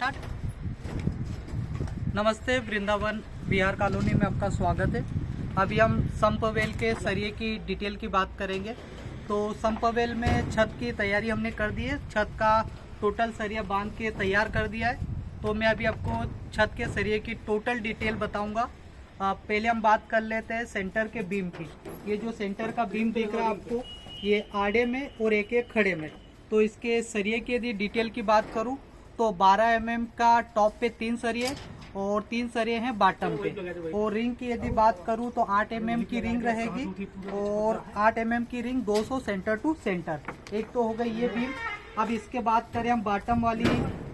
Start. नमस्ते, Vrindavan Bihar colony में आपका स्वागत है। अभी हम संप वेल के सरिये की डिटेल की बात करेंगे। तो संप वेल में छत की तैयारी हमने कर दी है, छत का टोटल सरिया बांध के तैयार कर दिया है। तो मैं अभी आपको छत के सरिये की टोटल डिटेल बताऊंगा। पहले हम बात कर लेते हैं सेंटर के बीम की। ये जो सेंटर का बीम दिख रहा है आपको, ये आड़े में और एक एक खड़े में। तो इसके सरिये की यदि डिटेल की बात करूं तो 12 mm का टॉप पे 3 सरिये और 3 सरिये हैं बॉटम पे। और रिंग की यदि बात करूं तो 8 mm की रिंग रहेगी और 8 mm की रिंग 200 सेंटर टू सेंटर। एक तो हो गई ये बीम। अब इसके बात करें हम बॉटम वाली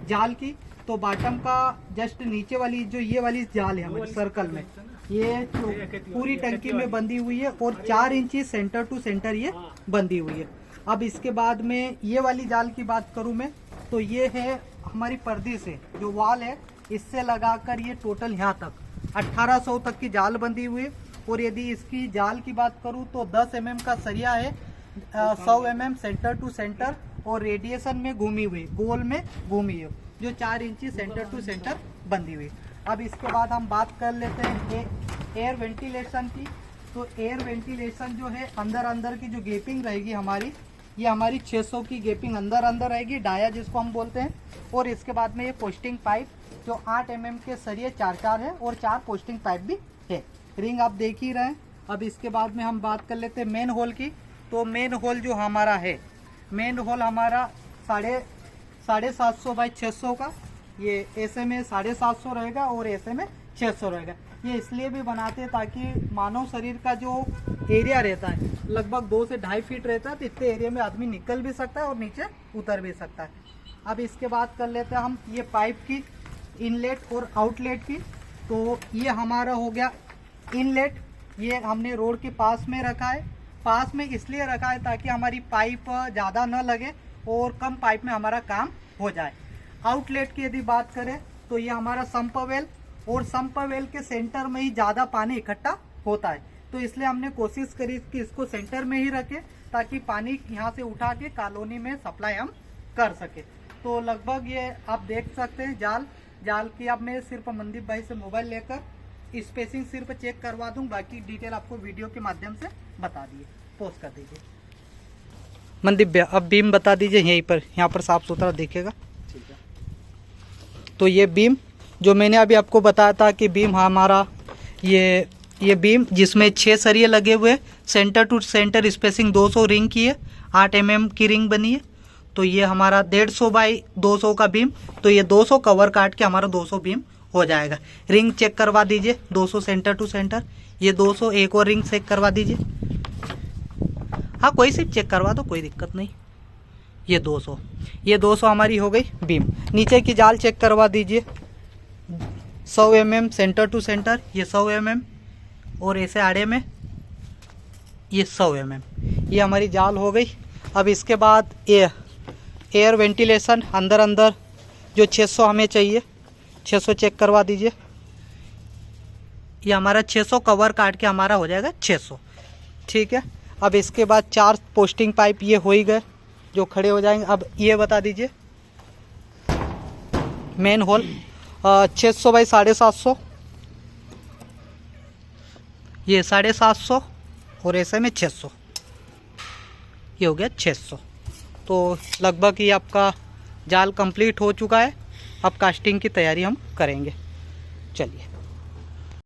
जाल की, तो बॉटम का जस्ट नीचे वाली जो ये वाली जाल है हमारी सर्कल में, ये पूरी टंकी में बंधी हुई है और 4 इंची सेंटर टू सेंटर ये बंधी हुई है। अब इसके बाद में ये वाली जाल की बात करूं मैं, तो ये है हमारी पर्दे से जो वॉल है, इससे लगाकर ये टोटल यहाँ तक 1800 तक की जाल बंधी हुई है। और यदि इसकी जाल की बात करूं तो 10 mm का सरिया है, 100 mm सेंटर टू सेंटर और रेडिएशन में घूमी हुई, गोल में घूमी है, जो 4 इंची सेंटर टू सेंटर बंधी हुई। अब इसके बाद हम बात कर लेते हैं एयर वेंटिलेशन की। तो एयर वेंटिलेशन जो है अंदर की जो गेपिंग रहेगी हमारी, ये हमारी 600 की गेपिंग अंदर रहेगी, डाया जिसको हम बोलते हैं। और इसके बाद में ये पोस्टिंग पाइप जो 8 mm के सरिये 4 है और 4 पोस्टिंग पाइप भी है। रिंग आप देख ही रहे हैं। अब इसके बाद में हम बात कर लेते हैं मेन होल की। तो मेन होल जो हमारा है, मेन होल हमारा 750 बाई 600 का, ये ऐसे में 750 रहेगा और ऐसे में 600 रहेगा। ये इसलिए भी बनाते हैं ताकि मानव शरीर का जो एरिया रहता है लगभग 2 से 2.5 फीट रहता है, तो इतने एरिया में आदमी निकल भी सकता है और नीचे उतर भी सकता है। अब इसके बाद कर लेते हैं हम ये पाइप की इनलेट और आउटलेट की। तो ये हमारा हो गया इनलेट, ये हमने रोड के पास में रखा है। पास में इसलिए रखा है ताकि हमारी पाइप ज़्यादा न लगे और कम पाइप में हमारा काम हो जाए। आउटलेट की यदि बात करें तो ये हमारा संप वेल, और संप वेल के सेंटर में ही ज़्यादा पानी इकट्ठा होता है, तो इसलिए हमने कोशिश करी कि इसको सेंटर में ही रखें ताकि पानी यहाँ से उठा के कॉलोनी में सप्लाई हम कर सके। तो लगभग ये आप देख सकते हैं जाल की। अब मैं सिर्फ मनदीप भाई से मोबाइल लेकर स्पेसिंग सिर्फ चेक करवा दूं, बाकी डिटेल आपको वीडियो के माध्यम से बता दिए। पोस्ट कर दीजिए मनदीप भैया, अब बीम बता दीजिए यहीं पर, यहाँ पर साफ सुथरा दिखेगा। ठीक है। तो ये बीम जो मैंने अभी आपको बताया था कि बीम हमारा ये बीम जिसमें 6 सरिये लगे हुए, centre to centre spacing 200 ring की है, 8 mm की रिंग बनी है। तो ये हमारा 150 बाई 200 का बीम, तो ये 200 कवर काट के हमारा 200 बीम हो जाएगा। रिंग चेक करवा दीजिए 200 सेंटर टू सेंटर, ये 200। एक और रिंग चेक करवा दीजिए, हाँ कोई सी चेक करवा दो, कोई दिक्कत नहीं। ये 200 हमारी हो गई बीम। नीचे की जाल चेक करवा दीजिए 100 mm सेंटर टू सेंटर, ये 100 mm और ऐसे आड़े में ये 100 mm, ये हमारी जाल हो गई। अब इसके बाद एयर वेंटिलेशन अंदर जो 600 हमें चाहिए, 600 चेक करवा दीजिए। ये हमारा 600 कवर काट के हमारा हो जाएगा 600। ठीक है। अब इसके बाद 4 पोस्टिंग पाइप ये हो ही गए जो खड़े हो जाएंगे। अब ये बता दीजिए मेन होल 600 बाई 750, ये 750 और ऐसे में 600, ये हो गया 600। तो लगभग ये आपका जाल कंप्लीट हो चुका है। अब कास्टिंग की तैयारी हम करेंगे। चलिए।